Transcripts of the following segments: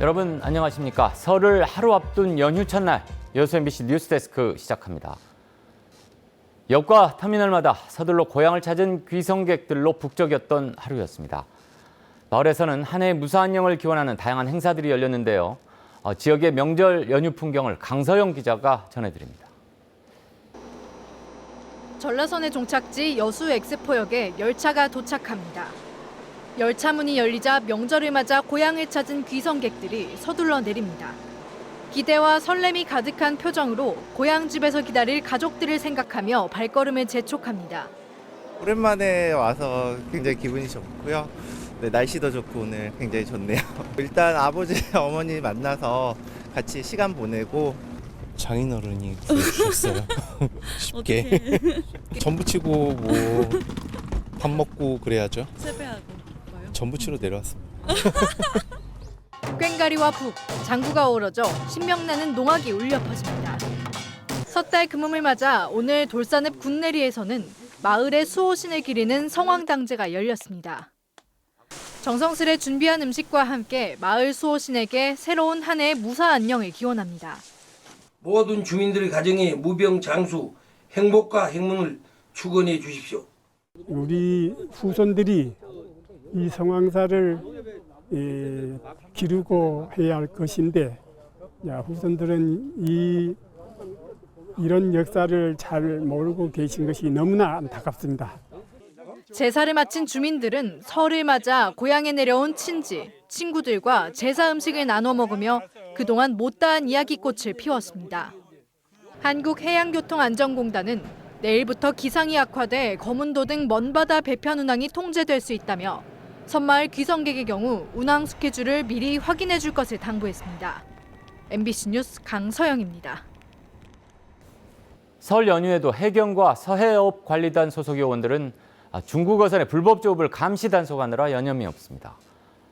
여러분 안녕하십니까. 설을 하루 앞둔 연휴 첫날 여수 MBC 뉴스데스크 시작합니다. 역과 터미널마다 서둘러 고향을 찾은 귀성객들로 북적였던 하루였습니다. 마을에서는 한 해의 무사안녕을 기원하는 다양한 행사들이 열렸는데요. 지역의 명절 연휴 풍경을 강서영 기자가 전해드립니다. 전라선의 종착지 여수 엑스포역에 열차가 도착합니다. 열차 문이 열리자 명절을 맞아 고향을 찾은 귀성객들이 서둘러 내립니다. 기대와 설렘이 가득한 표정으로 고향집에서 기다릴 가족들을 생각하며 발걸음을 재촉합니다. 오랜만에 와서 굉장히 기분이 좋고요. 네, 날씨도 좋고 오늘 굉장히 좋네요. 일단 아버지, 어머니 만나서 같이 시간 보내고 장인어른이 구해주셨어요. 쉽게. 전부치고 뭐 밥 먹고 그래야죠. 세배하고 뭐요? 전부치로 내려왔습니다. 꽹가리와 북, 장구가 어우러져 신명나는 농악이 울려 퍼집니다. 섣달 금음을 맞아 오늘 돌산읍 군내리에서는 마을의 수호신을 기리는 성황당제가 열렸습니다. 정성스레 준비한 음식과 함께 마을 수호신에게 새로운 한 해의 무사 안녕을 기원합니다. 모든 주민들의 가정에 무병장수, 행복과 행운을 축원해 주십시오. 우리 후손들이 이 성황사를 기르고 해야 할 것인데 후손들은 이런 역사를 잘 모르고 계신 것이 너무나 안타깝습니다. 제사를 마친 주민들은 설을 맞아 고향에 내려온 친지, 친구들과 제사 음식을 나눠 먹으며 그동안 못다한 이야기꽃을 피웠습니다. 한국해양교통안전공단은 내일부터 기상이 악화돼 거문도 등 먼바다 배편 운항이 통제될 수 있다며 섬마을 귀성객의 경우 운항 스케줄을 미리 확인해 줄 것을 당부했습니다. MBC 뉴스 강서영입니다. 설 연휴에도 해경과 서해업관리단 소속 요원들은 중국 어선의 불법 조업을 감시 단속하느라 여념이 없습니다.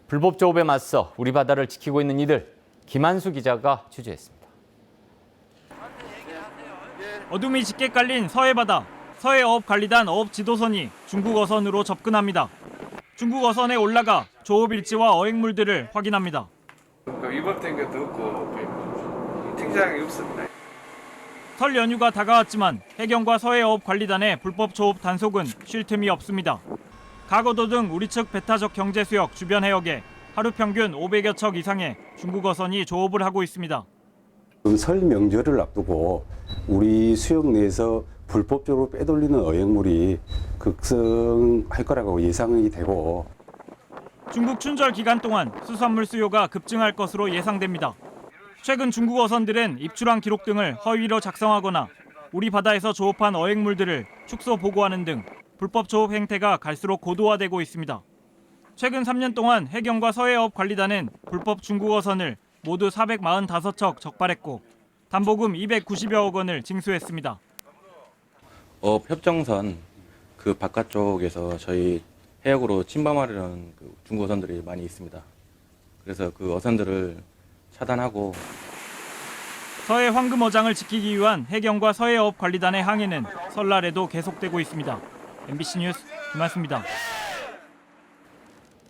불법 조업에 맞서 우리 바다를 지키고 있는 이들, 김한수 기자가 취재했습니다. 어둠이 짙게 깔린 서해바다, 서해어업관리단 어업지도선이 중국 어선으로 접근합니다. 중국 어선에 올라가 조업 일지와 어획물들을 확인합니다. 위법된 것도 없고 특이사항이 없습니다. 설 연휴가 다가왔지만 해경과 서해어업관리단의 불법 조업 단속은 쉴 틈이 없습니다. 가거도 등 우리 측 배타적 경제수역 주변 해역에 하루 평균 500여 척 이상의 중국 어선이 조업을 하고 있습니다. 설 명절을 앞두고 우리 수역 내에서 불법적으로 빼돌리는 어획물이 급증할 거라고 예상이 되고 중국 춘절 기간 동안 수산물 수요가 급증할 것으로 예상됩니다. 최근 중국 어선들은 입출항 기록 등을 허위로 작성하거나 우리 바다에서 조업한 어획물들을 축소 보고하는 등 불법 조업 행태가 갈수록 고도화되고 있습니다. 최근 3년 동안 해경과 서해업관리단은 불법 중국 어선을 모두 445척 적발했고 담보금 290여억 원을 징수했습니다. 협정선 그 바깥쪽에서 저희 해역으로 침범하려는 중국 어선들이 많이 있습니다. 그래서 그 어선들을 차단하고 서해 황금어장을 지키기 위한 해경과 서해업관리단의 항해는 설날에도 계속되고 있습니다. MBC 뉴스 김한수입니다.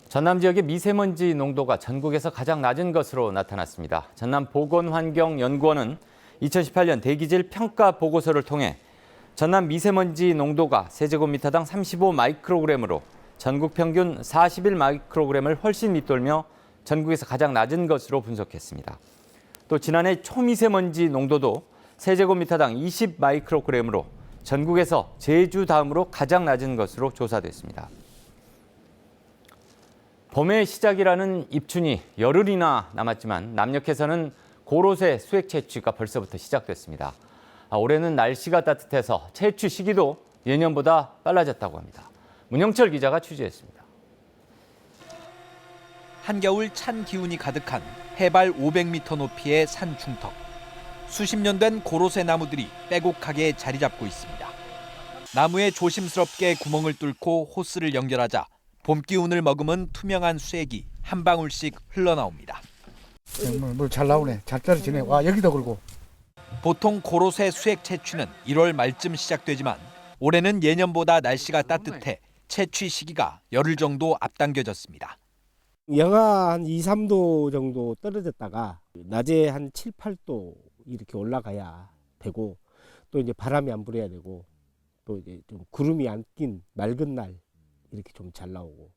전남 지역의 미세먼지 농도가 전국에서 가장 낮은 것으로 나타났습니다. 전남보건환경연구원은 2018년 대기질 평가 보고서를 통해 전남 미세먼지 농도가 세제곱미터당 35 마이크로그램으로 전국 평균 41 마이크로그램을 훨씬 밑돌며 전국에서 가장 낮은 것으로 분석했습니다. 또 지난해 초미세먼지 농도도 세제곱미터당 20 마이크로그램으로 전국에서 제주 다음으로 가장 낮은 것으로 조사됐습니다. 봄의 시작이라는 입춘이 열흘이나 남았지만 남녘에서는 고로쇠 수액 채취가 벌써부터 시작됐습니다. 올해는 날씨가 따뜻해서 채취 시기도 예년보다 빨라졌다고 합니다. 문영철 기자가 취재했습니다. 한겨울 찬 기운이 가득한 해발 500m 높이의 산 중턱. 수십 년 된 고로쇠 나무들이 빼곡하게 자리 잡고 있습니다. 나무에 조심스럽게 구멍을 뚫고 호스를 연결하자 봄 기운을 머금은 투명한 수액이 한 방울씩 흘러나옵니다. 잘 나오네. 잘 떨어지네. 와, 여기도 그러고. 보통 고로쇠 수액 채취는 1월 말쯤 시작되지만 올해는 예년보다 날씨가 따뜻해 채취 시기가 열흘 정도 앞당겨졌습니다. 영하 한 2, 3도 정도 떨어졌다가 낮에 한 7, 8도 이렇게 올라가야 되고 또 이제 바람이 안 불어야 되고 또 이제 좀 구름이 안 낀 맑은 날 이렇게 좀 잘 나오고.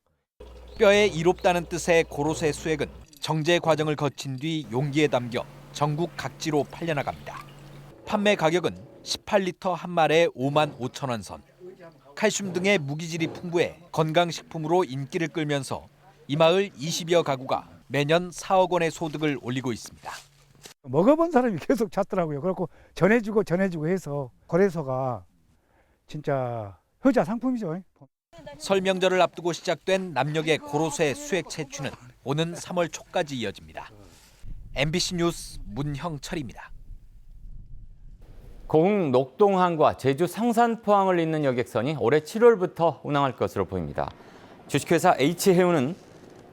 뼈에 이롭다는 뜻의 고로쇠 수액은 정제 과정을 거친 뒤 용기에 담겨 전국 각지로 팔려나갑니다. 판매 가격은 18리터 한 말에 5만 5천 원 선. 칼슘 등의 무기질이 풍부해 건강식품으로 인기를 끌면서 이 마을 20여 가구가 매년 4억 원의 소득을 올리고 있습니다. 먹어본 사람이 계속 찾더라고요. 그래서 전해주고 해서 거래소가 진짜 효자 상품이죠. 설 명절을 앞두고 시작된 남녘의 고로쇠 수액 채취는 오는 3월 초까지 이어집니다. MBC 뉴스 문형철입니다. 고흥 녹동항과 제주 성산포항을 잇는 여객선이 올해 7월부터 운항할 것으로 보입니다. 주식회사 H해운은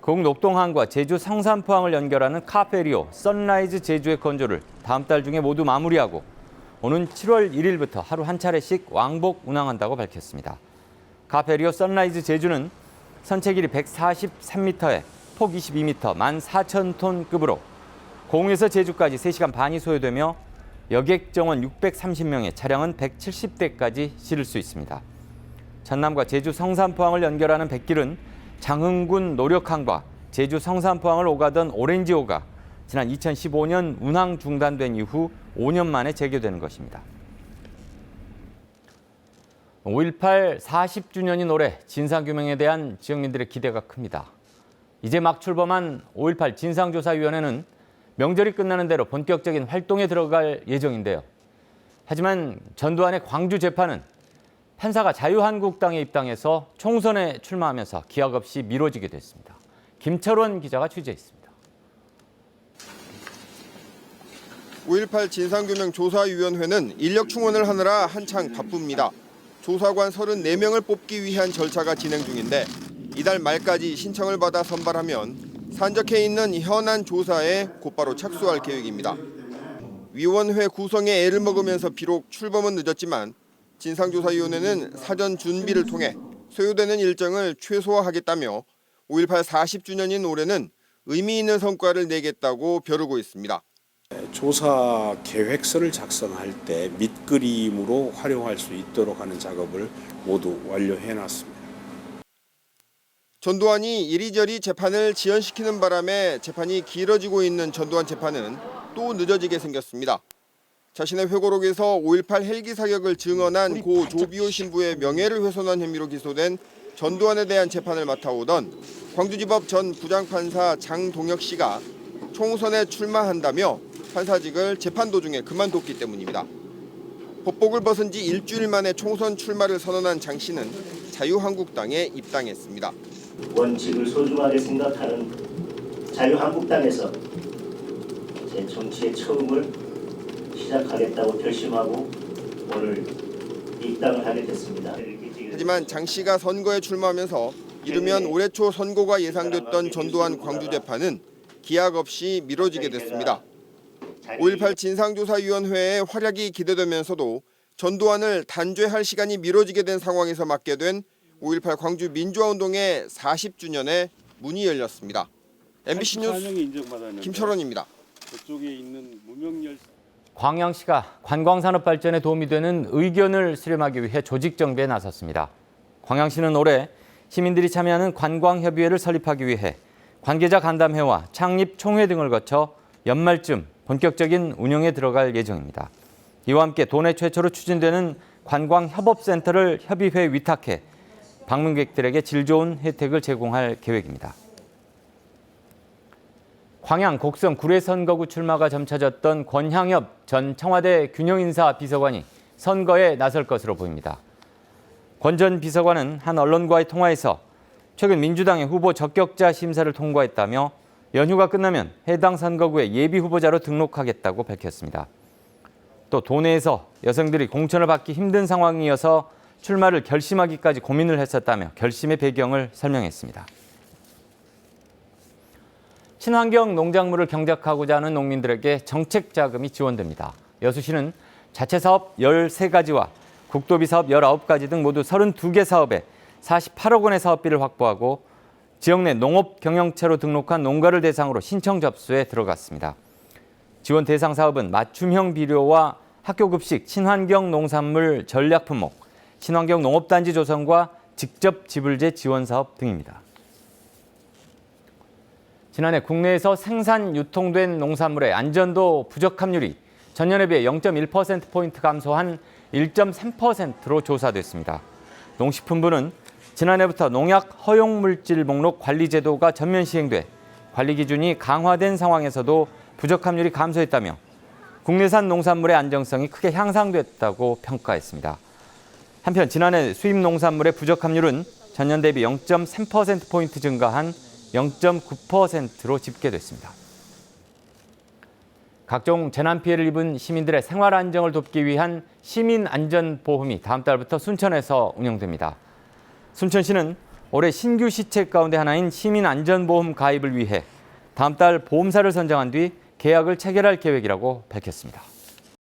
고흥 녹동항과 제주 성산포항을 연결하는 카페리오 선라이즈 제주의 건조를 다음 달 중에 모두 마무리하고 오는 7월 1일부터 하루 한 차례씩 왕복 운항한다고 밝혔습니다. 카페리오 선라이즈 제주는 선체 길이 143m에 폭 22m, 14,000톤급으로 고흥에서 제주까지 3시간 반이 소요되며 여객 정원 630명에 차량은 170대까지 실을 수 있습니다. 전남과 제주 성산포항을 연결하는 뱃길은 장흥군 노력항과 제주 성산포항을 오가던 오렌지호가 지난 2015년 운항 중단된 이후 5년 만에 재개되는 것입니다. 5.18 40주년인 올해 진상규명에 대한 지역민들의 기대가 큽니다. 이제 막 출범한 5.18 진상조사위원회는 명절이 끝나는 대로 본격적인 활동에 들어갈 예정인데요. 하지만 전두환의 광주 재판은 판사가 자유한국당에 입당해서 총선에 출마하면서 기약 없이 미뤄지게 됐습니다. 김철원 기자가 취재했습니다. 5.18 진상규명조사위원회는 인력 충원을 하느라 한창 바쁩니다. 조사관 34명을 뽑기 위한 절차가 진행 중인데 이달 말까지 신청을 받아 선발하면 산적해 있는 현안 조사에 곧바로 착수할 계획입니다. 위원회 구성에 애를 먹으면서 비록 출범은 늦었지만 진상조사위원회는 사전 준비를 통해 소요되는 일정을 최소화하겠다며 5.18 40주년인 올해는 의미 있는 성과를 내겠다고 벼르고 있습니다. 조사 계획서를 작성할 때 밑그림으로 활용할 수 있도록 하는 작업을 모두 완료해놨습니다. 전두환이 이리저리 재판을 지연시키는 바람에 재판이 길어지고 있는 전두환 재판은 또 늦어지게 생겼습니다. 자신의 회고록에서 5.18 헬기 사격을 증언한 고 조비오 신부의 명예를 훼손한 혐의로 기소된 전두환에 대한 재판을 맡아오던 광주지법 전 부장판사 장동혁 씨가 총선에 출마한다며 판사직을 재판 도중에 그만뒀기 때문입니다. 법복을 벗은 지 일주일 만에 총선 출마를 선언한 장 씨는 자유한국당에 입당했습니다. 원칙을 소중하게 생각하는 자유한국당에서 제 정치의 처음을 시작하겠다고 결심하고 오늘 입당을 하게 됐습니다. 하지만 장 씨가 선거에 출마하면서 이르면 올해 초 선고가 예상됐던 전두환 광주 재판은 기약 없이 미뤄지게 됐습니다. 5.18 진상조사위원회의 활약이 기대되면서도 전두환을 단죄할 시간이 미뤄지게 된 상황에서 맞게 된 5.18 광주 민주화운동의 40주년에 문이 열렸습니다. MBC 뉴스 김철원입니다. 광양시가 관광산업 발전에 도움이 되는 의견을 수렴하기 위해 조직 정비에 나섰습니다. 광양시는 올해 시민들이 참여하는 관광협의회를 설립하기 위해 관계자 간담회와 창립 총회 등을 거쳐 연말쯤 본격적인 운영에 들어갈 예정입니다. 이와 함께 도내 최초로 추진되는 관광협업센터를 협의회에 위탁해 방문객들에게 질 좋은 혜택을 제공할 계획입니다. 광양 곡성 구례선거구 출마가 점쳐졌던 권향엽 전 청와대 균형인사 비서관이 선거에 나설 것으로 보입니다. 권 전 비서관은 한 언론과의 통화에서 최근 민주당의 후보 적격자 심사를 통과했다며 연휴가 끝나면 해당 선거구에 예비 후보자로 등록하겠다고 밝혔습니다. 또 도내에서 여성들이 공천을 받기 힘든 상황이어서 출마를 결심하기까지 고민을 했었다며 결심의 배경을 설명했습니다. 친환경 농작물을 경작하고자 하는 농민들에게 정책 자금이 지원됩니다. 여수시는 자체 사업 13가지와 국도비 사업 19가지 등 모두 32개 사업에 48억 원의 사업비를 확보하고 지역 내 농업 경영체로 등록한 농가를 대상으로 신청 접수에 들어갔습니다. 지원 대상 사업은 맞춤형 비료와 학교급식, 친환경 농산물 전략 품목, 친환경 농업단지 조성과 직접 지불제 지원 사업 등입니다. 지난해 국내에서 생산 유통된 농산물의 안전도 부적 함률이 전년에 비해 0.1%포인트 감소한 1.3%로 조사됐습니다. 농식품부는 지난해부터 농약 허용 물질 목록 관리 제도가 전면 시행돼 관리 기준이 강화된 상황에서도 부적 함률이 감소했다며 국내산 농산물의 안정성이 크게 향상됐다고 평가했습니다. 한편 지난해 수입 농산물의 부적 함률은 전년 대비 0.3%포인트 증가한 0.9%로 집계됐습니다. 각종 재난 피해를 입은 시민들의 생활 안정을 돕기 위한 시민안전보험이 다음 달부터 순천에서 운영됩니다. 순천시는 올해 신규 시책 가운데 하나인 시민안전보험 가입을 위해 다음 달 보험사를 선정한 뒤 계약을 체결할 계획이라고 밝혔습니다.